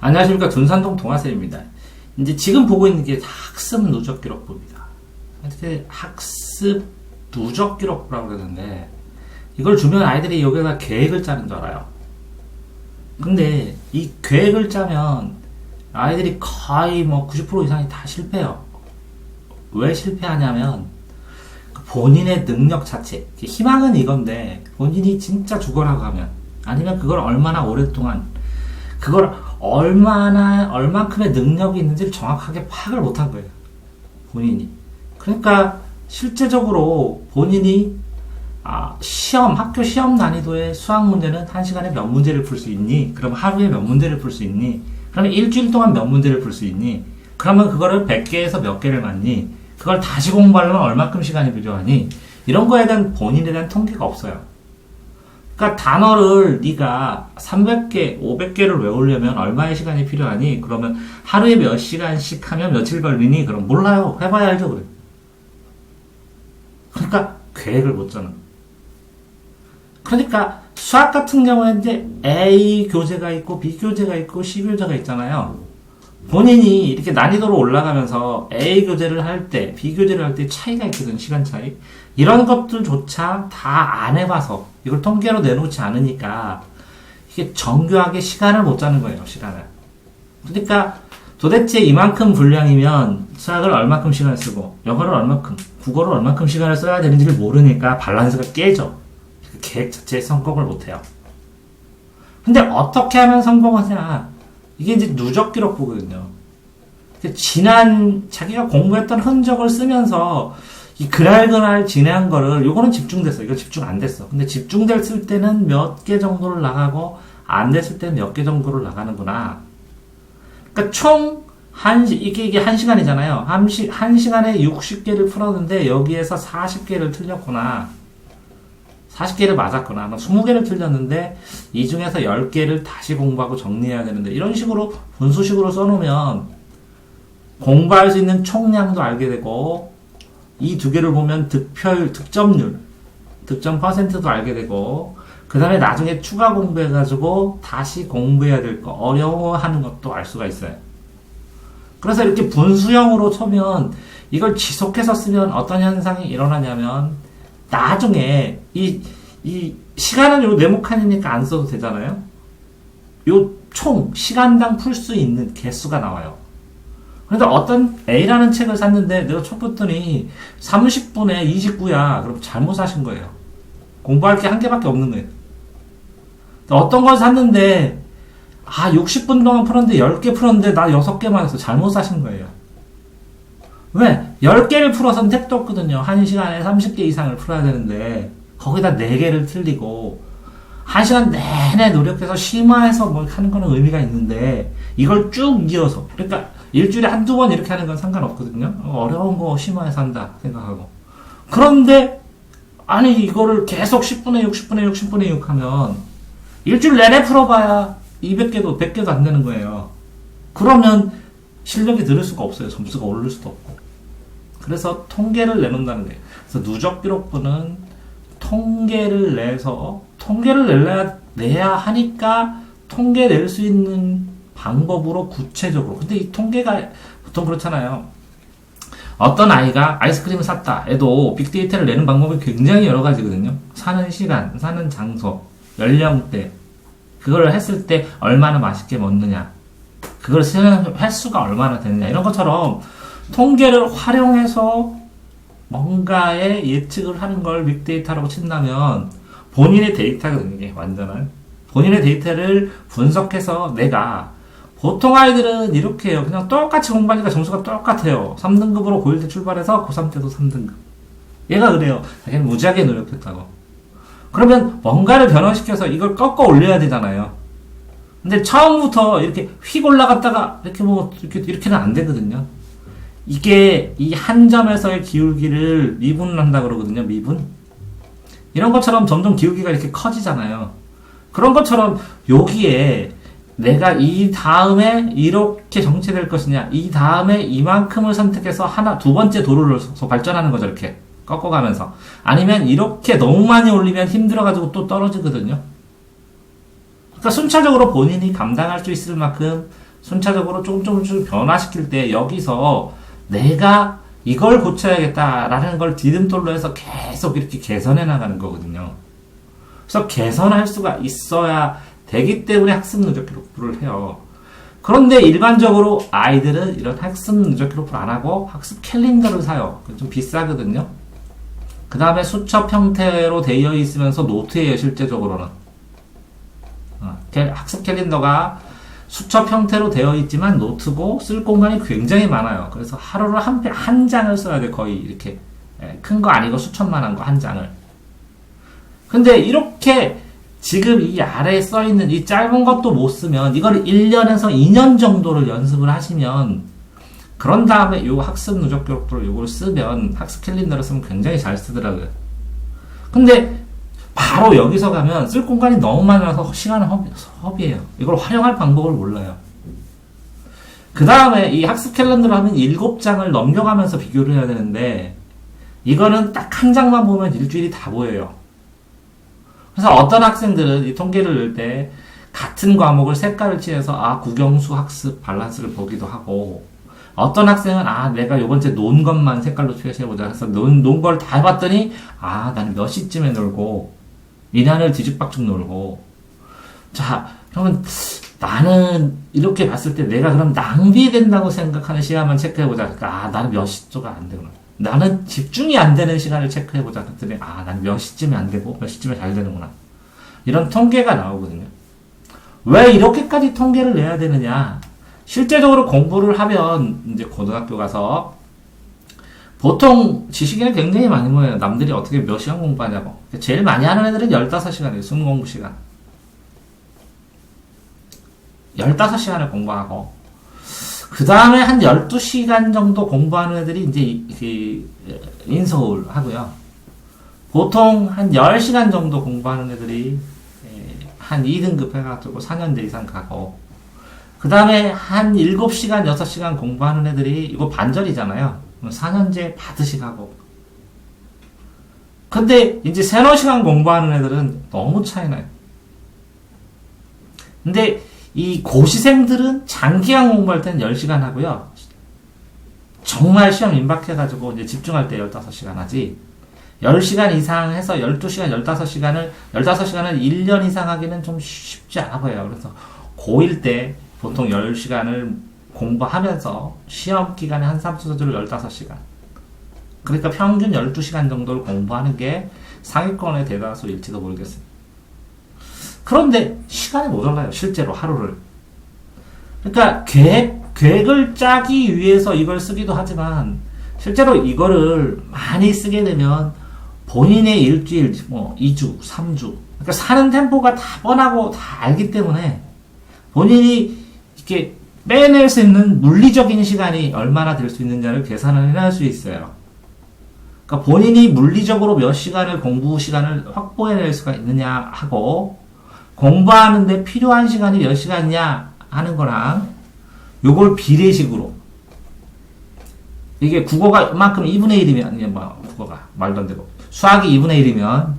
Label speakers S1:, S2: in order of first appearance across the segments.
S1: 안녕하십니까. 둔산동 동아쌤입니다. 이제 지금 보고 있는 게 학습 누적 기록부입니다. 이렇게 학습 누적 기록부라고 그러는데 이걸 주면 아이들이 여기다 계획을 짜는 줄 알아요. 근데 이 계획을 짜면 아이들이 거의 90% 이상이 다 실패해요. 왜 실패하냐면 본인의 능력 자체, 희망은 이건데 본인이 진짜 죽어라고 하면, 아니면 그걸 얼마나 오랫동안, 그걸 얼만큼의 능력이 있는지를 정확하게 파악을 못한 거예요. 본인이. 그러니까 실제적으로 본인이 학교 시험 난이도의 수학 문제는 1시간에 몇 문제를 풀 수 있니? 그럼 하루에 몇 문제를 풀 수 있니? 그러면 일주일 동안 몇 문제를 풀 수 있니? 그러면 그거를 100개에서 몇 개를 맞니? 그걸 다시 공부하려면 얼마큼 시간이 필요하니? 이런 거에 대한 본인에 대한 통계가 없어요. 그러니까 단어를 네가 300개, 500개를 외우려면 얼마의 시간이 필요하니? 그러면 하루에 몇 시간씩 하면 며칠 걸리니? 그럼 몰라요. 해봐야 알죠. 그래. 그러니까 계획을 못 짜는. 그러니까 수학 같은 경우에 이제 A 교재가 있고 B 교재가 있고 C 교재가 있잖아요. 본인이 이렇게 난이도로 올라가면서 A 교재를 할 때, B 교재를 할 때 차이가 있거든, 시간 차이. 이런 것들조차 다 안 해봐서, 이걸 통계로 내놓지 않으니까, 이게 정교하게 시간을 못 짜는 거예요, 시간을. 그러니까, 도대체 이만큼 분량이면 수학을 얼마큼 시간을 쓰고, 영어를 얼마큼, 국어를 얼마큼 시간을 써야 되는지를 모르니까 밸런스가 깨져. 계획 자체에 성공을 못 해요. 근데 어떻게 하면 성공하냐? 이게 이제 누적 기록부거든요. 자기가 공부했던 흔적을 쓰면서 이 그날 지난 거를, 요거는 집중됐어. 이거 집중 안 됐어. 근데 집중됐을 때는 몇 개 정도를 나가고, 안 됐을 때는 몇 개 정도를 나가는구나. 그러니까 총, 이게 1시간이잖아요. 1시간에 60개를 풀었는데, 여기에서 40개를 틀렸구나. 40개를 맞았구나. 20개를 틀렸는데 이 중에서 10개를 다시 공부하고 정리해야 되는데, 이런 식으로 분수식으로 써놓으면 공부할 수 있는 총량도 알게 되고, 이 두 개를 보면 득점률, 득점 퍼센트도 알게 되고, 그 다음에 나중에 추가 공부해가지고 다시 공부해야 될 거, 어려워하는 것도 알 수가 있어요. 그래서 이렇게 분수형으로 쳐면, 이걸 지속해서 쓰면 어떤 현상이 일어나냐면, 나중에 이 시간은 요 네모칸이니까 안 써도 되잖아요. 요 총 시간당 풀 수 있는 개수가 나와요. 그런데 어떤 A라는 책을 샀는데 내가 쳤더니 30분에 29야. 그럼 잘못 사신 거예요. 공부할 게 한 개밖에 없는 거예요. 어떤 걸 샀는데 60분 동안 풀었는데 10개 풀었는데 나 6개만 했어. 잘못 사신 거예요. 왜? 10개를 풀어서는 택도 없거든요. 1시간에 30개 이상을 풀어야 되는데, 거기다 4개를 틀리고, 1시간 내내 노력해서 심화해서 뭘 하는 거는 의미가 있는데, 이걸 쭉 이어서, 그러니까 일주일에 한두 번 이렇게 하는 건 상관없거든요. 어려운 거 심화해서 한다 생각하고. 그런데, 이거를 계속 10분의 6, 10분의 6, 10분의 6 하면, 일주일 내내 풀어봐야 200개도, 100개도 안 되는 거예요. 그러면, 실력이 늘을 수가 없어요. 점수가 오를 수도 없고. 그래서 통계를 내놓는다는 거예요. 그래서 누적 기록부는 통계를 내야 하니까 통계 낼 수 있는 방법으로 구체적으로. 근데 이 통계가 보통 그렇잖아요. 어떤 아이가 아이스크림을 샀다 해도 빅데이터를 내는 방법이 굉장히 여러 가지거든요. 사는 시간, 사는 장소, 연령대, 그걸 했을 때 얼마나 맛있게 먹느냐, 그걸 쓰는 횟수가 얼마나 되느냐, 이런 것처럼 통계를 활용해서 뭔가의 예측을 하는 걸 빅데이터라고 친다면, 본인의 데이터거든요. 이게 완전한 본인의 데이터를 분석해서, 내가 보통 아이들은 이렇게 해요. 그냥 똑같이 공부하니까 점수가 똑같아요. 3등급으로 고1 때 출발해서 고3 때도 3등급. 얘가 그래요. 자기는 무지하게 노력했다고. 그러면 뭔가를 변화시켜서 이걸 꺾어 올려야 되잖아요. 근데 처음부터 이렇게 휙 올라갔다가 이렇게는 안 되거든요. 이게 이 한 점에서의 기울기를 미분을 한다 그러거든요. 미분. 이런 것처럼 점점 기울기가 이렇게 커지잖아요. 그런 것처럼 여기에 내가 이 다음에 이렇게 정체될 것이냐, 이 다음에 이만큼을 선택해서 두 번째 도로를 발전하는 거죠. 이렇게 꺾어가면서. 아니면 이렇게 너무 많이 올리면 힘들어가지고 또 떨어지거든요. 그러니까 순차적으로 본인이 감당할 수 있을 만큼 순차적으로 조금 변화시킬 때 여기서 내가 이걸 고쳐야겠다라는 걸 디딤돌로 해서 계속 이렇게 개선해 나가는 거거든요. 그래서 개선할 수가 있어야 되기 때문에 학습 누적 기록부를 해요. 그런데 일반적으로 아이들은 이런 학습 누적 기록부를 안 하고 학습 캘린더를 사요. 좀 비싸거든요. 그 다음에 수첩 형태로 되어 있으면서 노트예요, 실제적으로는. 학습 캘린더가 수첩 형태로 되어 있지만 노트고 쓸 공간이 굉장히 많아요. 그래서 하루를 한 장을 써야 돼, 거의 이렇게. 큰 거 아니고 수첩만한 거 한 장을. 근데 이렇게 지금 이 아래에 써 있는 이 짧은 것도 못 쓰면 이걸 1년에서 2년 정도를 연습을 하시면 그런 다음에 이 학습 누적 기록부를 이걸 쓰면 학습 캘린더를 쓰면 굉장히 잘 쓰더라고요. 근데 바로 여기서 가면 쓸 공간이 너무 많아서 시간은 허비예요. 이걸 활용할 방법을 몰라요. 그 다음에 이 학습 캘린더를 하면 7장을 넘겨가면서 비교를 해야 되는데 이거는 딱 한 장만 보면 일주일이 다 보여요. 그래서 어떤 학생들은 이 통계를 넣을 때 같은 과목을 색깔을 칠해서 국영수 학습 밸런스를 보기도 하고 어떤 학생은 내가 요번 주에 논 것만 색깔로 표시해보자 해서 논 걸 다 해봤더니 나는 몇 시쯤에 놀고 이날을 뒤죽박죽 놀고 자 그러면 나는 이렇게 봤을 때 내가 그럼 낭비된다고 생각하는 시간만 체크해보자. 그러니까 나는 몇 시쯤가 안 되구나. 나는 집중이 안 되는 시간을 체크해보자. 그랬더니 난 몇 시쯤에 안 되고 몇 시쯤에 잘 되는구나. 이런 통계가 나오거든요. 왜 이렇게까지 통계를 내야 되느냐? 실제적으로 공부를 하면 이제 고등학교 가서 보통 지식인을 굉장히 많이 모여요. 남들이 어떻게 몇 시간 공부하냐고. 제일 많이 하는 애들은 15시간이에요. 순 공부 시간. 15시간을 공부하고 그 다음에 한 12시간 정도 공부하는 애들이 이제 인서울 하고요. 보통 한 10시간 정도 공부하는 애들이 한 2등급 해가지고 4년제 이상 가고 그 다음에 한 7시간, 6시간 공부하는 애들이 이거 반절이잖아요. 4년제 받으시 가고 근데 이제 3-4시간 공부하는 애들은 너무 차이나요. 근데 이 고시생들은 장기간 공부할 때는 10시간 하고요. 정말 시험 임박해가지고 이제 집중할 때 15시간 하지. 10시간 이상 해서 12시간, 15시간을 1년 이상 하기는 좀 쉽지 않아 보여요. 그래서 고1 때 보통 10시간을 공부하면서 시험 기간에 한 3수저를 15시간. 그러니까 평균 12시간 정도를 공부하는 게 상위권의 대다수일지도 모르겠어요. 그런데 시간이 모자라요. 실제로 하루를. 그러니까 계획을 짜기 위해서 이걸 쓰기도 하지만 실제로 이거를 많이 쓰게 되면 본인의 일주일, 2주, 3주 그러니까 사는 템포가 다 뻔하고 다 알기 때문에 본인이 이렇게 빼낼 수 있는 물리적인 시간이 얼마나 될 수 있는지를 계산을 해낼 수 있어요. 그러니까 본인이 물리적으로 몇 시간을 공부 시간을 확보해낼 수가 있느냐 하고 공부하는데 필요한 시간이 몇 시간이냐 하는 거랑 요걸 비례식으로 이게 국어가 이만큼 2분의 1이면 국어가 말도 안 되고 수학이 2분의 1이면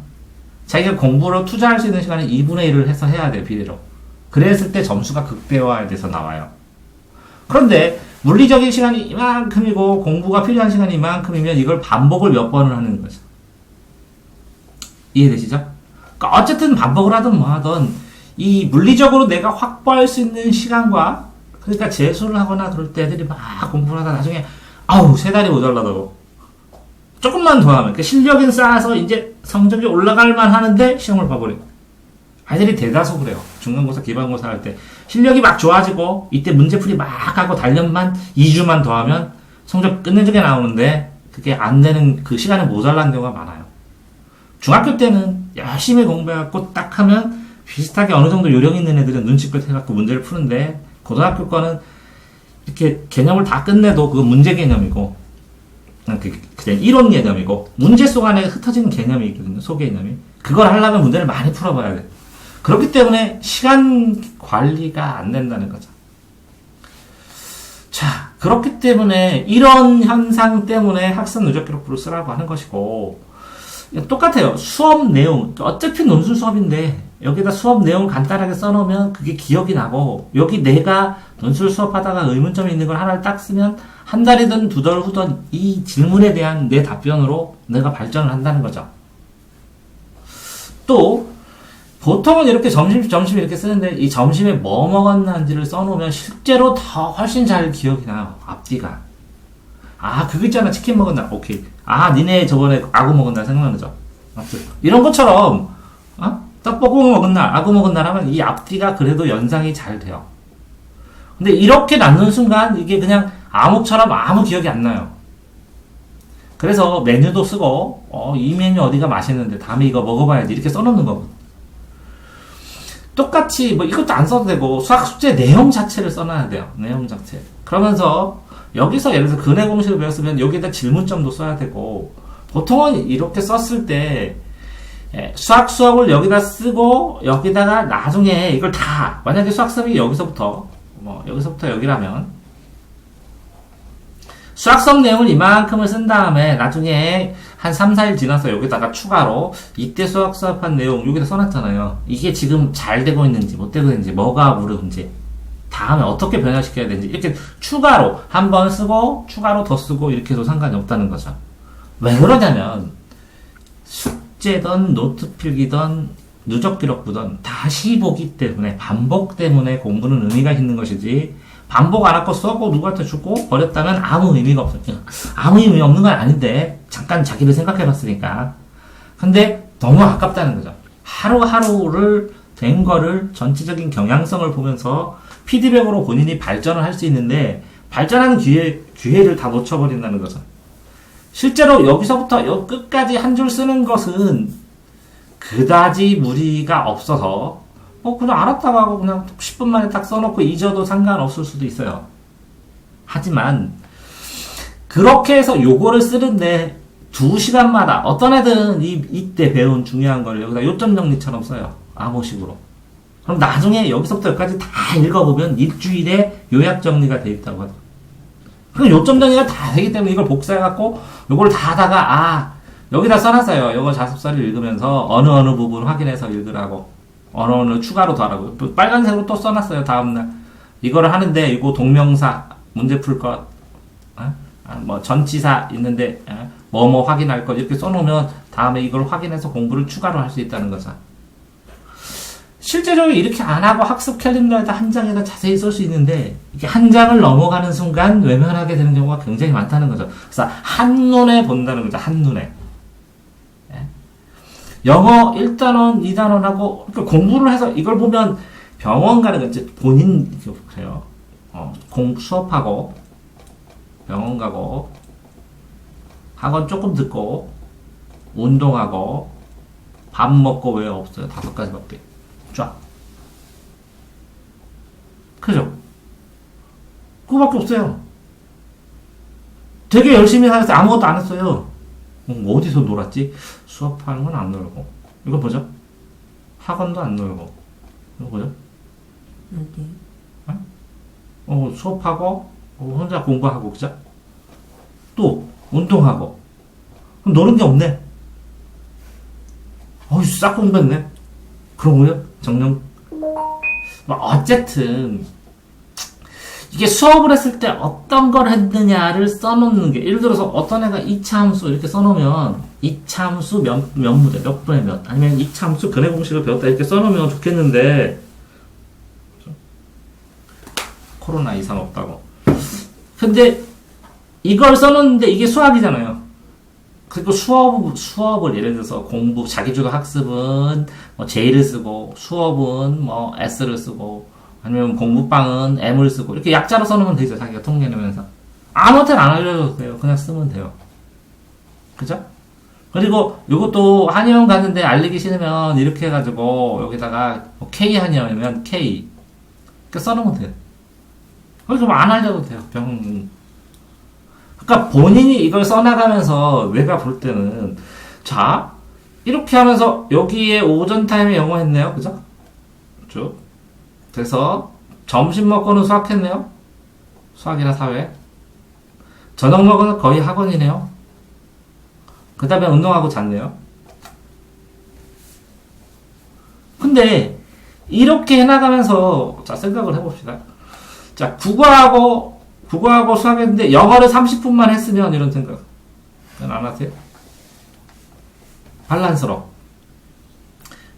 S1: 자기가 공부로 투자할 수 있는 시간은 2분의 1을 해서 해야 돼요. 비례로. 그랬을 때 점수가 극대화돼서 나와요. 그런데 물리적인 시간이 이만큼이고 공부가 필요한 시간이 이만큼이면 이걸 반복을 몇 번을 하는 거죠. 이해되시죠? 그러니까 어쨌든 반복을 하든 뭐 하든 이 물리적으로 내가 확보할 수 있는 시간과 그러니까 재수를 하거나 그럴 때 애들이 막 공부를 하다 나중에 3달이 모자라다고 조금만 더 하면 그러니까 실력은 쌓아서 이제 성적이 올라갈 만 하는데 시험을 봐버려. 아이들이 대다수 그래요. 중간고사 기말고사 할 때 실력이 막 좋아지고 이때 문제풀이 막 하고 단련만 2주만 더 하면 성적 끝내주게 나오는데 그게 안 되는 그 시간에 모자란 경우가 많아요. 중학교 때는 열심히 공부해갖고 딱 하면 비슷하게 어느 정도 요령 있는 애들은 눈치껏 해갖고 문제를 푸는데 고등학교 거는 이렇게 개념을 다 끝내도 그건 문제 개념이고 그냥 이론 개념이고 문제 속 안에 흩어지는 개념이 있거든요. 소개념이. 그걸 하려면 문제를 많이 풀어봐야 돼. 그렇기 때문에 시간 관리가 안 된다는 거죠. 자, 그렇기 때문에 이런 현상 때문에 학습 누적 기록부를 쓰라고 하는 것이고 똑같아요. 수업 내용 어차피 논술 수업인데 여기다 수업 내용을 간단하게 써놓으면 그게 기억이 나고, 여기 내가 논술 수업하다가 의문점이 있는 걸 하나를 딱 쓰면 한 달이든 두 달 후든 이 질문에 대한 내 답변으로 내가 발전을 한다는 거죠. 또 보통은 이렇게 점심 이렇게 쓰는데 이 점심에 뭐 먹었는지를 써놓으면 실제로 더 훨씬 잘 기억이 나요. 앞뒤가. 아, 그거 있잖아. 치킨 먹었나? 오케이. 아, 니네 저번에 아구 먹었나? 생각나죠? 맞죠? 이런 것처럼 떡볶이 먹었나? 아구 먹었나? 하면 이 앞뒤가 그래도 연상이 잘 돼요. 근데 이렇게 낳는 순간 이게 그냥 암흑처럼 아무 기억이 안 나요. 그래서 메뉴도 쓰고 이 메뉴 어디가 맛있는데 다음에 이거 먹어봐야지 이렇게 써놓는 거거든. 똑같이 뭐 이것도 안 써도 되고 수학 숙제 내용 자체를 써놔야 돼요. 내용 자체. 그러면서 여기서 예를 들어서 근해 공식을 배웠으면 여기다 질문점도 써야 되고, 보통은 이렇게 썼을 때 수학을 여기다 쓰고 여기다가 나중에 이걸 다 만약에 수학 수업이 여기서부터 여기라면 수학 수업 내용을 이만큼을 쓴 다음에 나중에 한 3, 4일 지나서 여기다가 추가로 이때 수학 수업한 내용 여기다 써놨잖아요. 이게 지금 잘 되고 있는지 못 되고 있는지 뭐가 무르는지 다음에 어떻게 변화시켜야 되는지 이렇게 추가로 한 번 쓰고 추가로 더 쓰고 이렇게 해도 상관이 없다는 거죠. 왜 그러냐면 숙제든 노트 필기든 누적 기록부든 다시 보기 때문에 반복 때문에 공부는 의미가 있는 것이지, 반복 안 하고 써고 누구한테 주고 버렸다면 아무 의미가 없어요. 아무 의미 없는 건 아닌데 잠깐 자기를 생각해 봤으니까. 근데 너무 아깝다는 거죠. 하루하루를 된 거를 전체적인 경향성을 보면서 피드백으로 본인이 발전을 할 수 있는데 발전하는 기회를 다 놓쳐버린다는 거죠. 실제로 여기서부터 끝까지 한 줄 쓰는 것은 그다지 무리가 없어서 그냥 알았다고 하고 그냥 10분 만에 딱 써놓고 잊어도 상관없을 수도 있어요. 하지만 그렇게 해서 요거를 쓰는데 2시간마다 어떤 애들은 이때 배운 중요한 걸 여기다 요점 정리처럼 써요. 암호식으로. 그럼 나중에 여기서부터 여기까지 다 읽어보면 일주일에 요약 정리가 돼 있다고 하더라고요. 그럼 요점 정리가 다 되기 때문에 이걸 복사해갖고 요걸 다 하다가 여기다 써놨어요. 요거 자습서를 읽으면서 어느 부분 확인해서 읽으라고. 어느 추가로 더하라고. 빨간색으로 또 써놨어요. 다음날. 이거를 하는데 이거 동명사 문제 풀 것, 뭐 전치사 있는데 뭐뭐 확인할 것 이렇게 써놓으면 다음에 이걸 확인해서 공부를 추가로 할 수 있다는 거죠. 실제적으로 이렇게 안 하고 학습 캘린더에다 한 장에다 자세히 쓸 수 있는데 이게 한 장을 넘어가는 순간 외면하게 되는 경우가 굉장히 많다는 거죠. 그래서 한눈에 본다는 거죠. 한눈에. 영어 1단원, 2단원하고 공부를 해서 이걸 보면 병원 가는 거 이제 본인 그래요. 수업하고 병원 가고 학원 조금 듣고 운동하고 밥 먹고 왜 없어요? 5가지밖에. 쫙. 그죠? 그거밖에 없어요. 되게 열심히 하면서 아무것도 안 했어요. 어디서 놀았지? 수업하는 건 안 놀고. 이거 보죠? 학원도 안 놀고. 이거 보죠? 수업하고, 혼자 공부하고, 그죠? 또, 운동하고. 그럼 노는 게 없네. 싹 공부했네. 그런 거요? 정령. 어쨌든, 이게 수업을 했을 때 어떤 걸 했느냐를 써놓는 게, 예를 들어서 어떤 애가 2차 함수 이렇게 써놓으면 2차 함수 몇 문제, 몇 분의 몇, 아니면 2차 함수 근해 공식을 배웠다 이렇게 써놓으면 좋겠는데, 코로나 이상 없다고. 근데 이걸 써놓는데 이게 수학이잖아요. 그리고 수업을 예를 들어서 공부, 자기주도 학습은 뭐 J를 쓰고, 수업은 뭐 S를 쓰고, 아니면 공부방은 M을 쓰고 이렇게 약자로 써놓으면 되죠. 자기가 통계 내면서 아무한테는 안 알려줘도 돼요. 그냥 쓰면 돼요. 그죠? 그리고 이것도 한의원 갔는데 알리기 싫으면 이렇게 해가지고 여기다가 뭐 K 한의원이면 K 이렇게 써놓으면 돼요. 그럼 안 알려도 돼요. 그러니까 본인이 이걸 써나가면서 내가 볼 때는 자 이렇게 하면서 여기에 오전 타임에 영어 했네요. 그죠? 쭉. 그래서 점심 먹고는 수학했네요. 수학이나 사회. 저녁 먹고는 거의 학원이네요. 그 다음에 운동하고 잤네요. 근데 이렇게 해나가면서 자 생각을 해봅시다. 자 국어하고 수학했는데 영어를 30분만 했으면 이런 생각 안 하세요? 밸런스로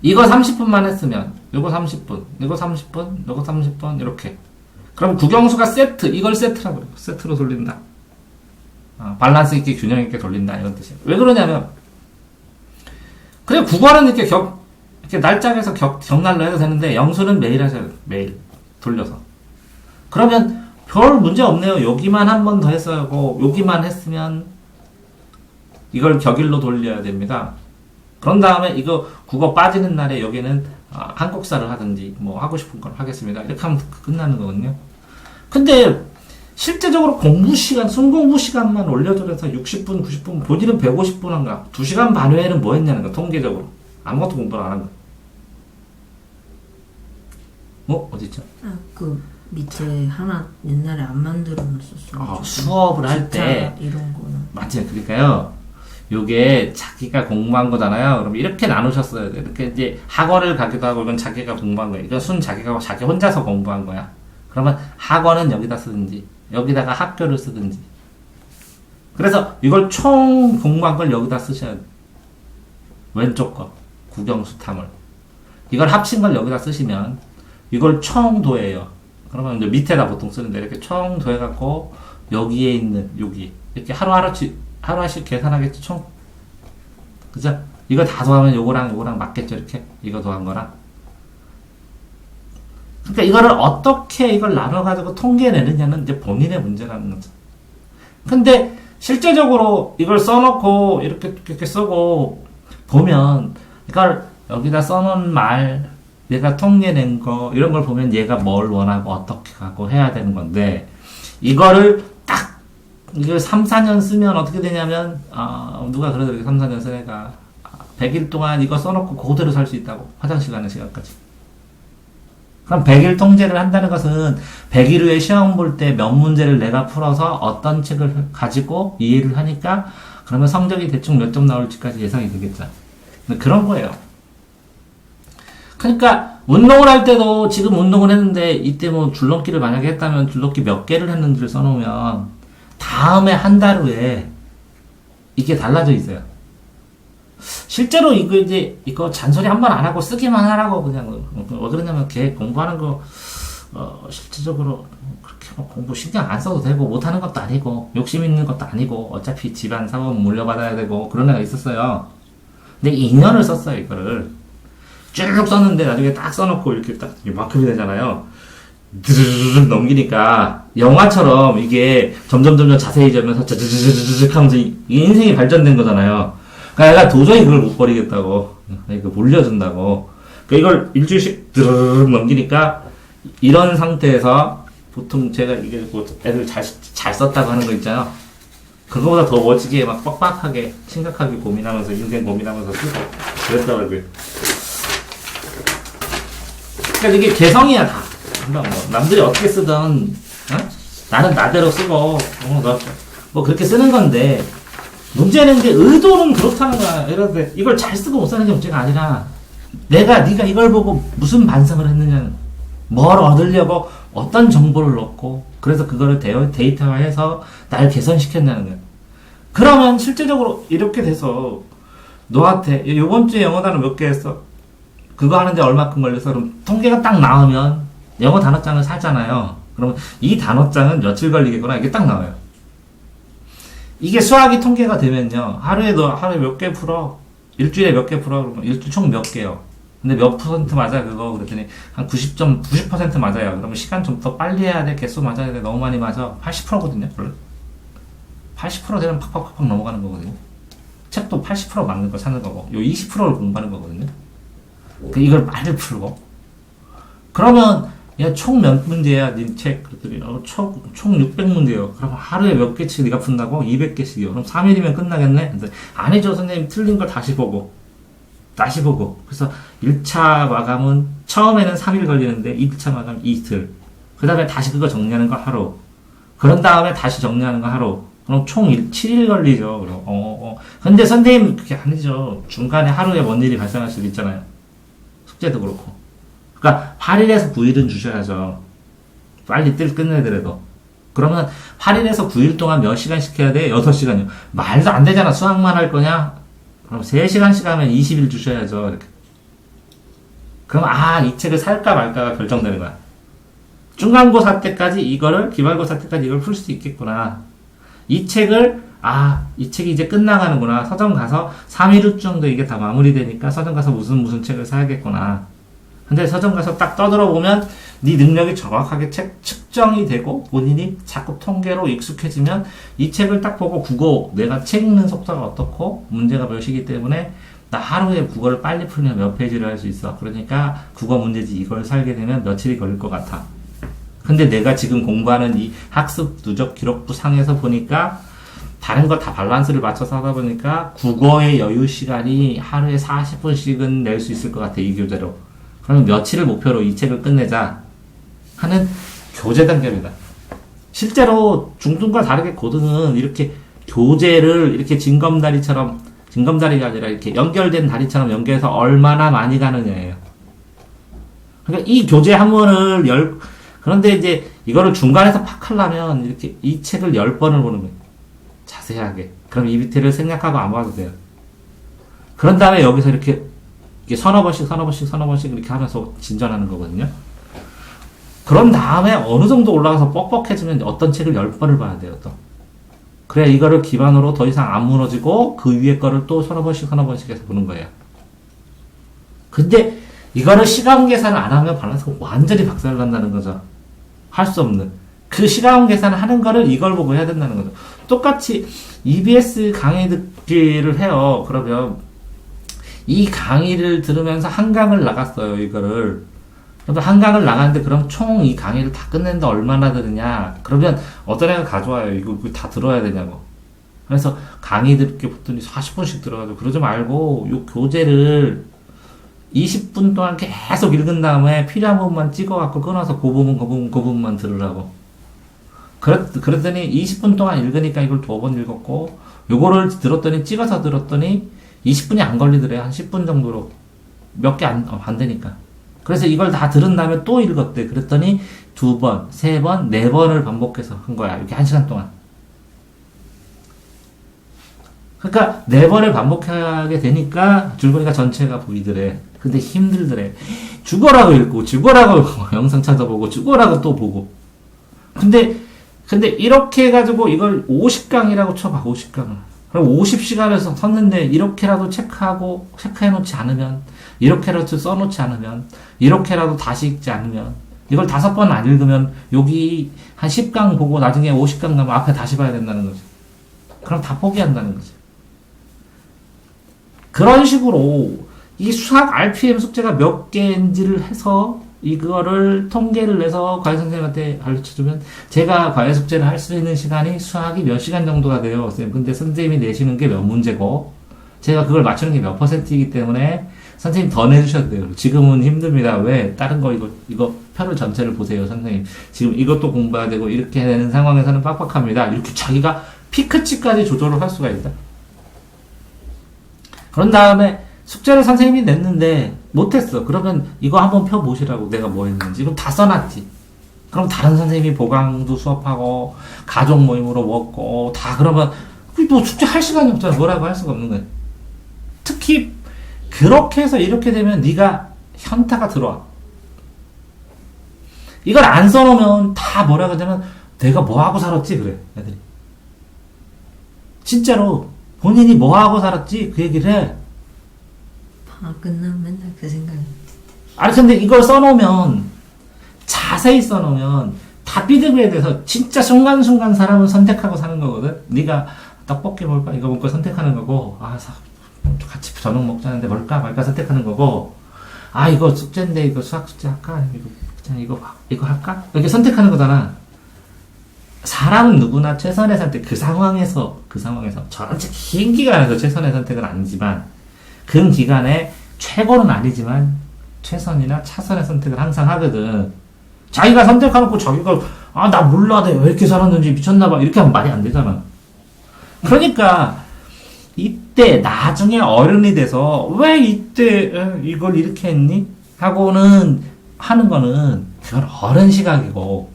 S1: 이거 30분만 했으면 이거 30분 이거 30분 이거 30분 이렇게 그럼 국영수가 세트 이걸 세트라고 해요. 세트로 돌린다. 밸런스 있게 균형 있게 돌린다 이런 뜻이에요. 왜 그러냐면 그래 국어는 이렇게 날짜에서 격날로 해도 되는데 영수는 매일 하셔야 돼요. 매일 돌려서. 그러면 별 문제 없네요. 여기만 한 번 더 했어야 하고 여기만 했으면 이걸 격일로 돌려야 됩니다. 그런 다음에 이거 국어 빠지는 날에 여기는 한국사를 하든지 뭐 하고 싶은 걸 하겠습니다. 이렇게 하면 끝나는 거거든요. 근데 실제적으로 공부 시간, 순공부 시간만 올려줘서 60분, 90분, 본인은 150분 한가 2시간 반 외에는 뭐 했냐는 거, 통계적으로. 아무것도 공부를 안 한 거. 어딨죠?
S2: 그 밑에 하나 옛날에 안 만들어 놨었어.
S1: 수업을 할 때.
S2: 이런 거는.
S1: 맞죠. 그러니까요. 요게 자기가 공부한 거잖아요. 그럼 이렇게 나누셨어야 돼. 이렇게 이제 학원을 가기도 하고 이건 자기가 공부한 거야. 이건 자기가 자기 혼자서 공부한 거야. 그러면 학원은 여기다 쓰든지 여기다가 학교를 쓰든지. 그래서 이걸 총 공부한 걸 여기다 쓰셔야 돼. 왼쪽 거 국영수탐을. 이걸 합친 걸 여기다 쓰시면 이걸 총도해요. 그러면 이제 밑에다 보통 쓰는데 이렇게 총도해 갖고 여기에 있는 여기 이렇게 하루하루씩 계산하겠죠, 총. 그죠? 이거 다 더하면 요거랑 맞겠죠, 이렇게? 이거 더한 거랑. 그러니까 이거를 어떻게 이걸 나눠가지고 통계내느냐는 이제 본인의 문제라는 거죠. 근데 실제적으로 이걸 써놓고 이렇게 쓰고 보면 이걸 여기다 써놓은 말, 얘가 통계낸 거, 이런 걸 보면 얘가 뭘 원하고 어떻게 하고 해야 되는 건데, 이거를 이걸 3, 4년 쓰면 어떻게 되냐면, 누가 그러더라고요. 3, 4년 쓴 애가 100일 동안 이거 써놓고 그대로 살 수 있다고. 화장실 가는 시간까지. 그럼 100일 통제를 한다는 것은 100일 후에 시험 볼 때 몇 문제를 내가 풀어서 어떤 책을 가지고 이해를 하니까 그러면 성적이 대충 몇 점 나올지까지 예상이 되겠죠. 그런 거예요. 그러니까 운동을 할 때도 지금 운동을 했는데 이때 뭐 줄넘기를 만약에 했다면 줄넘기 몇 개를 했는지를 써놓으면 다음에 한 달 후에 이게 달라져 있어요. 실제로 이거 잔소리 한 번 안 하고 쓰기만 하라고 그냥 왜 그러냐면 걔 공부하는 거 실질적으로 그렇게 뭐 공부 신경 안 써도 되고 못하는 것도 아니고 욕심 있는 것도 아니고 어차피 집안 사업 물려받아야 되고 그런 애가 있었어요. 근데 2년을 썼어요. 이거를 쭉 썼는데 나중에 딱 써놓고 이렇게 딱 이만큼이 되잖아요. 드르르르 넘기니까 영화처럼 이게 점점 자세해지면서 쩌르르르 하면서 인생이 발전된 거잖아요. 그러니까 얘가 도저히 그걸 못 버리겠다고. 이거 물려준다고. 그러니까 이걸 일주일씩 드르르르 넘기니까 이런 상태에서 보통 제가 이게 뭐 애들 잘 썼다고 하는 거 있잖아요. 그거보다 더 멋지게 막 빡빡하게 심각하게 고민하면서 인생 고민하면서 쓰고 그랬더라고요. 그러니까 이게 개성이야 다. 남들이 어떻게 쓰든 나는 나대로 쓰고 뭐 그렇게 쓰는 건데 문제는 이제 의도는 그렇다는 거야. 예를 들어 이걸 잘 쓰고 못 쓰는 게 문제가 아니라 네가 이걸 보고 무슨 반성을 했느냐, 뭘 얻으려고 어떤 정보를 넣고 그래서 그거를 데이터화해서 날 개선시켰냐는 거야. 그러면 실제적으로 이렇게 돼서 너한테 이번 주에 영어 단어 몇 개 했어? 그거 하는데 얼마큼 걸려서 그럼 통계가 딱 나오면 영어 단어장을 사잖아요. 그러면 이 단어장은 며칠 걸리겠구나 이게 딱 나와요. 이게 수학이 통계가 되면요. 하루에 몇 개 풀어? 일주일에 몇 개 풀어? 그러면 일주일 총 몇 개요? 근데 몇 퍼센트 맞아 그거? 그랬더니 한 90% 맞아요. 그러면 시간 좀 더 빨리 해야 돼? 개수 맞아야 돼? 너무 많이 맞아? 80%거든요. 80% 되면 팍팍팍 넘어가는 거거든요. 책도 80% 맞는 거 찾는 거고 요 20%를 공부하는 거거든요. 이걸 빨리 풀고 그러면 야, 총 몇 문제야, 님 책? 그랬더니, 총 600문제요. 그럼 하루에 몇 개씩 네가 푼다고? 200개씩이요. 그럼 3일이면 끝나겠네? 근데, 아니죠, 선생님. 틀린 걸 다시 보고. 그래서 1차 마감은, 처음에는 3일 걸리는데, 2차 마감 이틀. 그 다음에 다시 그거 정리하는 거 하루. 그런 다음에 다시 정리하는 거 하루. 그럼 총 7일 걸리죠. 그럼, 근데 선생님, 그게 아니죠. 중간에 하루에 뭔 일이 발생할 수도 있잖아요. 숙제도 그렇고. 그러니까 8일에서 9일은 주셔야죠. 빨리 끝내더라도. 그러면 8일에서 9일 동안 몇 시간씩 해야 돼? 6시간이요. 말도 안 되잖아. 수학만 할 거냐? 그럼 3시간씩 하면 20일 주셔야죠. 이렇게. 그럼 이 책을 살까 말까가 결정되는 거야. 중간고사 때까지 이거를, 기말고사 때까지 이걸 풀 수 있겠구나. 이 책을, 이 책이 이제 끝나가는구나. 서점 가서 3일 후 정도 이게 다 마무리되니까 서점 가서 무슨 책을 사야겠구나. 근데 서점 가서 딱 떠들어보면 네 능력이 정확하게 측정이 되고 본인이 자꾸 통계로 익숙해지면 이 책을 딱 보고 국어, 내가 책 읽는 속도가 어떻고 문제가 몇이기 때문에 나 하루에 국어를 빨리 풀면 몇 페이지를 할 수 있어. 그러니까 국어 문제지 이걸 살게 되면 며칠이 걸릴 것 같아. 근데 내가 지금 공부하는 이 학습 누적 기록부 상에서 보니까 다른 거 다 밸런스를 맞춰서 하다 보니까 국어의 여유 시간이 하루에 40분씩은 낼 수 있을 것 같아. 이 교재로. 그러면 며칠을 목표로 이 책을 끝내자 하는 교재 단계입니다. 실제로 중등과 다르게 고등은 이렇게 교재를 이렇게 징검다리가 아니라 이렇게 연결된 다리처럼 연결해서 얼마나 많이 가느냐예요. 그러니까 이 교재 한 권을 그런데 이제 이거를 중간에서 팍 하려면 이렇게 이 책을 10번을 보는 거예요. 자세하게. 그럼 이 밑에를 생략하고 안 봐도 돼요. 그런 다음에 여기서 이렇게 서너 번씩 이렇게 하면서 진전하는 거거든요. 그런 다음에 어느 정도 올라가서 뻑뻑해지면 어떤 책을 10번을 봐야 돼요, 또. 그래야 이거를 기반으로 더 이상 안 무너지고 그 위에 거를 또 서너 번씩 해서 보는 거예요. 근데 이거를 시간 계산을 안 하면 밸런스가 완전히 박살난다는 거죠. 할 수 없는. 그 시간 계산을 하는 거를 이걸 보고 해야 된다는 거죠. 똑같이 EBS 강의 듣기를 해요. 그러면 이 강의를 들으면서 한강을 나갔어요, 이거를. 그래서 한강을 나갔는데 그럼 총 이 강의를 다 끝낸다 얼마나 들으냐? 그러면 어떤 애가 가져와요. 이거 다 들어야 되냐고. 그래서 강의 듣기 보더니 40분씩 들어가지고 그러지 말고 요 교재를 20분 동안 계속 읽은 다음에 필요한 부분만 찍어갖고 끊어서 그 부분만 들으라고. 그랬더니 20분 동안 읽으니까 이걸 2번 읽었고 요거를 찍어서 들었더니 20분이 안 걸리더래요. 한 10분 정도로. 몇 개 안 되니까. 그래서 이걸 다 들은 다음에 또 읽었대. 그랬더니 2번, 3번, 4번을 반복해서 한 거야. 이렇게 1시간 동안. 그러니까 4번을 반복하게 되니까 줄거리가 전체가 보이더래. 근데 힘들더래. 죽어라고 읽고, 영상 찾아보고, 죽어라고 또 보고. 근데 이렇게 해가지고 이걸 50강이라고 쳐봐, 50강을. 그럼 50시간을 썼는데 이렇게라도 체크해놓지 않으면, 이렇게라도 써놓지 않으면, 이렇게라도 다시 읽지 않으면, 이걸 5번 안 읽으면 여기 한 10강 보고 나중에 50강 가면 앞에 다시 봐야 된다는 거지. 그럼 다 포기한다는 거지. 그런 식으로 이 수학 RPM 숙제가 몇 개인지를 해서 이거를 통계를 내서 과외 선생님한테 가르쳐주면 제가 과외 숙제를 할 수 있는 시간이 수학이 몇 시간 정도가 돼요. 선생님. 근데 선생님이 내시는 게 몇 문제고 제가 그걸 맞추는 게 몇 %이기 때문에 선생님 더 내주셔도 돼요. 지금은 힘듭니다. 왜? 다른 거 이거 표를 전체를 보세요. 선생님. 지금 이것도 공부해야 되고 이렇게 되는 상황에서는 빡빡합니다. 이렇게 자기가 피크치까지 조절을 할 수가 있다. 그런 다음에 숙제를 선생님이 냈는데 못했어. 그러면 이거 한번 펴보시라고 내가 뭐 했는지. 이거 다 써놨지. 그럼 다른 선생님이 보강도 수업하고 가족 모임으로 먹고 다 그러면 너 숙제 할 시간이 없잖아. 뭐라고 할 수가 없는 거야. 특히 그렇게 해서 이렇게 되면 네가 현타가 들어와. 이걸 안 써놓으면 다 뭐라 그러냐면 내가 뭐하고 살았지 그래 애들이. 진짜로 본인이 뭐하고 살았지 그 얘기를 해.
S2: 방학 끝나면 맨날 그 생각이.
S1: 아니 근데 이걸 써놓으면 자세히 써놓으면 다 삐득에 대해서 진짜 순간순간 사람을 선택하고 사는 거거든. 네가 떡볶이 먹을까 이거 먹고 선택하는 거고 같이 저녁 먹자는데 뭘까 말까 선택하는 거고 이거 숙제인데 이거 수학 숙제 할까 이거 할까 이렇게 선택하는 거잖아. 사람은 누구나 최선의 선택 그 상황에서 전체 긴 기간에서 최선의 선택은 아니지만 그 기간에 최고는 아니지만 최선이나 차선의 선택을 항상 하거든. 자기가 선택해놓고 자기가 나 몰라 내가 왜 이렇게 살았는지 미쳤나봐 이렇게 하면 말이 안 되잖아. 그러니까 이때 나중에 어른이 돼서 왜 이때 이걸 이렇게 했니? 하고는 하는 거는 그건 어른 시각이고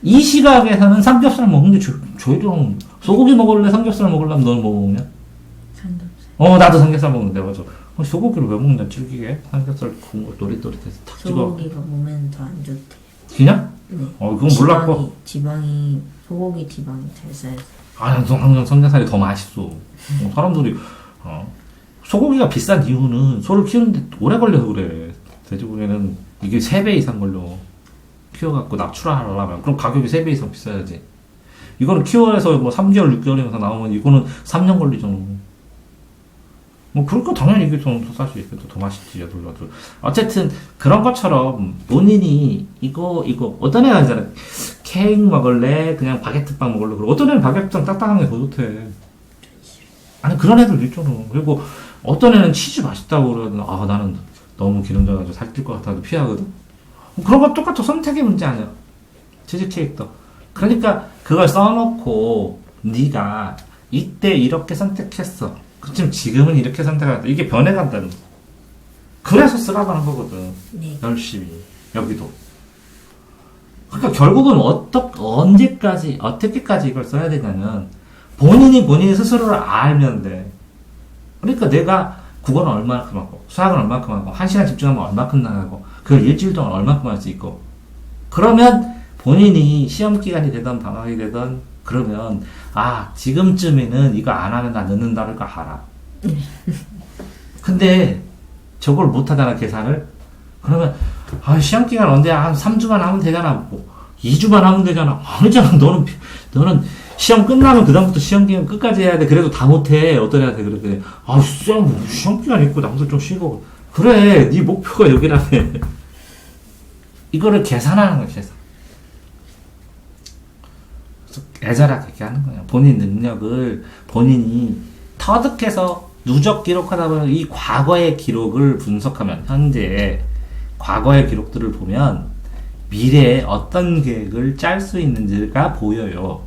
S1: 이 시각에서는 삼겹살 먹는데 조이랑 소고기 먹을래? 삼겹살 먹으려면 너는 뭐 먹냐?
S2: 삼겹살.
S1: 나도 삼겹살 먹는데 맞아. 소고기를 왜 먹냐 질기게 삼겹살 구운 거 노릇노릇해서 탁 찍어.
S2: 소고기가 몸에는 더 안 좋대.
S1: 그냥?
S2: 네.
S1: 그건 몰랐고.
S2: 지방이 소고기 지방이 잘 쌓여서.
S1: 항상 삼겹살이 더 맛있어. 사람들이 소고기가 비싼 이유는 소를 키우는데 오래 걸려서 그래. 돼지고기는 이게 3배 이상 걸려. 키워갖고 납출하려면 그럼 가격이 3배 이상 비싸야지. 이거는 키워서 뭐 3개월, 6개월이면서 나오면 이거는 3년 걸리잖아. 뭐 그러니까 당연히 이게 더 쌀 수 있겠다. 더 맛있지. 야들야들. 어쨌든 그런 것처럼 본인이 이거 어떤 애가 있잖아. 케이크 먹을래? 그냥 바게트빵 먹을래? 그리고 어떤 애는 바게트빵 딱딱한 게 더 좋대. 아니 그런 애들도 있잖아. 그리고 어떤 애는 치즈 맛있다고 그러거든. 나는 너무 기름져가지고 살찔 것 같아서 피하거든. 그런 거 똑같아. 선택의 문제 아니야. 치즈 케이크도. 그러니까 그걸 써놓고 네가 이때 이렇게 선택했어. 그렇지만 지금은 이렇게 선택한다. 이게 변해간다는 거. 그래서 쓰라고 하는 거거든.
S2: 네.
S1: 열심히. 여기도. 그러니까 결국은 언제까지, 어떻게까지 이걸 써야 되냐면 본인이 스스로를 알면 돼. 그러니까 내가 국어는 얼마만큼 하고 수학은 얼마만큼 하고 1시간 집중하면 얼마만큼 나가고 그걸 일주일 동안 얼마만큼 할 수 있고 그러면 본인이 시험 기간이 되든 방학이 되든 그러면 지금쯤에는 이거 안 하면 나 늦는다를 거 알아. 근데 저걸 못 하잖아 계산을. 그러면 시험 기간 언제 한 3주만 하면 되잖아. 뭐 2주만 하면 되잖아. 아니잖아. 너는 시험 끝나면 그다음부터 시험 기간 끝까지 해야 돼. 그래도 다 못해. 어떤 애한테 그래. 쌤 시험 기간 있고 나부터 좀 쉬고. 그래. 네 목표가 여기라며. 이거를 계산하는 거야. 계산. 애절하게 얘기하는 거예요. 본인 능력을 본인이 터득해서 누적 기록하다 보면 이 과거의 기록을 분석하면 현재 과거의 기록들을 보면 미래에 어떤 계획을 짤 수 있는지가 보여요.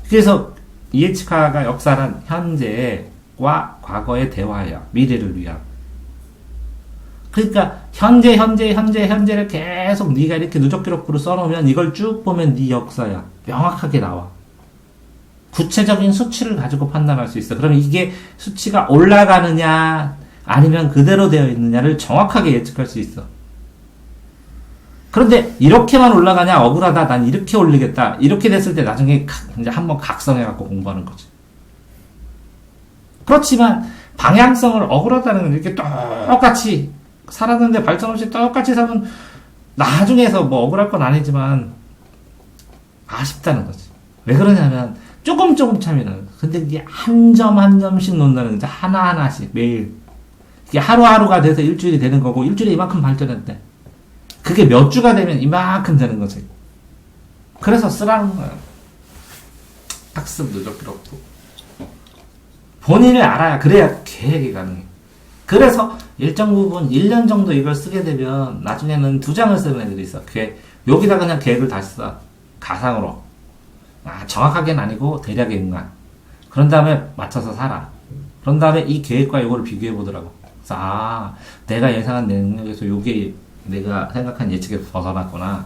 S1: 그래서 이에치카가 역사란 현재와 과거의 대화야. 미래를 위한. 그러니까 현재를 계속 네가 이렇게 누적 기록부로 써놓으면 이걸 쭉 보면 네 역사야. 명확하게 나와. 구체적인 수치를 가지고 판단할 수 있어. 그러면 이게 수치가 올라가느냐 아니면 그대로 되어 있느냐를 정확하게 예측할 수 있어. 그런데 이렇게만 올라가냐 억울하다 난 이렇게 올리겠다 이렇게 됐을 때 나중에 이제 한번 각성해갖고 공부하는 거지. 그렇지만 방향성을 억울하다는 건 이렇게 똑같이 살았는데 발전 없이 똑같이 사면 나중에서 뭐 억울할 건 아니지만 아쉽다는 거지. 왜 그러냐면 조금 차이는. 근데 이게 한 점씩 논다는 거지. 하나하나씩 매일. 이게 하루하루가 돼서 일주일이 되는 거고 일주일에 이만큼 발전했대. 그게 몇 주가 되면 이만큼 되는 거지. 그래서 쓰라는 거야. 학습 누적 기록부. 본인을 알아야 그래야 계획이 가능해. 그래서 일정 부분 1년 정도 이걸 쓰게 되면 나중에는 2장을 쓰는 애들이 있어. 여기다 그냥 계획을 다시 써. 가상으로. 정확하게는 아니고 대략의 인간. 그런 다음에 맞춰서 살아. 그런 다음에 이 계획과 이거를 비교해 보더라고. 그래서 내가 예상한 능력에서 요게 내가 생각한 예측에서 벗어났구나.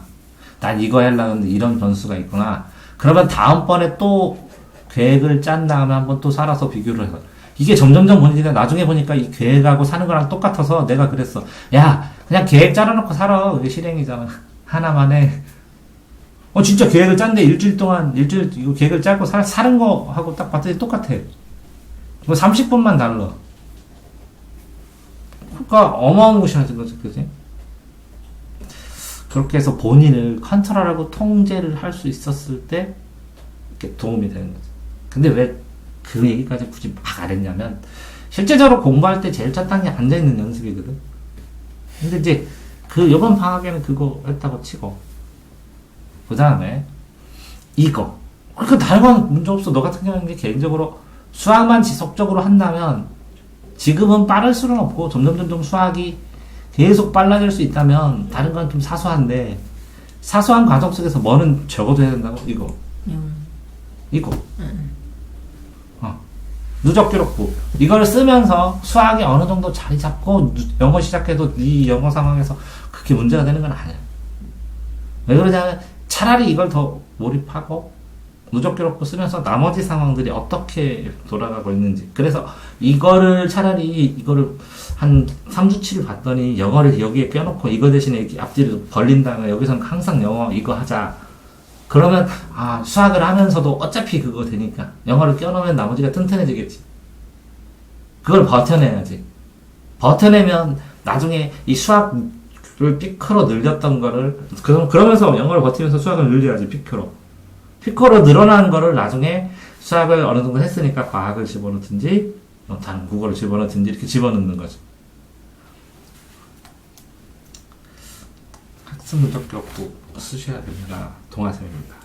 S1: 난 이거 하려고 했는데 이런 변수가 있구나. 그러면 다음번에 또 계획을 짠 다음에 한번 또 살아서 비교를 해서 이게 점점점 보니까 나중에 보니까 이 계획하고 사는 거랑 똑같아서 내가 그랬어. 야, 그냥 계획 짜놓고 살아. 그게 실행이잖아. 하나만 해. 진짜 계획을 짰는데 일주일 이거 계획을 짜고 사는 거 하고 딱 봤더니 똑같아. 뭐 30분만 달라. 그러니까 어마어마무시하지 거지, 그지? 그렇게 해서 본인을 컨트롤하고 통제를 할 수 있었을 때 이렇게 도움이 되는 거지. 근데 왜 그 얘기까지 굳이 막 안 했냐면 실제적으로 공부할 때 제일 첫 단계 앉아있는 연습이거든. 근데 이제 이번 방학에는 그거 했다고 치고 그 다음에 이거. 그러니까 다른 건 문제 없어. 너 같은 경우는 개인적으로 수학만 지속적으로 한다면 지금은 빠를 수는 없고 점점 수학이 계속 빨라질 수 있다면 다른 건 좀 사소한데 사소한 과정 속에서 뭐는 적어도 해야 된다고? 이거. 이거. 누적 기록부. 이걸 쓰면서 수학이 어느 정도 자리 잡고 영어 시작해도 이 영어 상황에서 그렇게 문제가 되는 건 아니야. 왜 그러냐면 차라리 이걸 더 몰입하고 누적 기록부 쓰면서 나머지 상황들이 어떻게 돌아가고 있는지. 그래서 이거를 차라리 이거를 한 3주치를 봤더니 영어를 여기에 껴놓고 이거 대신에 앞뒤를 벌린다면 여기서는 항상 영어 이거 하자. 그러면 수학을 하면서도 어차피 그거 되니까 영어를 껴놓으면 나머지가 튼튼해지겠지. 그걸 버텨내야지. 버텨내면 나중에 이 수학을 피크로 늘렸던 거를 그러면서 영어를 버티면서 수학을 늘려야지. 피크로 늘어난 거를 나중에 수학을 어느 정도 했으니까 과학을 집어넣든지 다른 국어를 집어넣든지 이렇게 집어넣는 거죠. 학습 누적 기록부 쓰셔야 됩니다. 동아쌤입니다.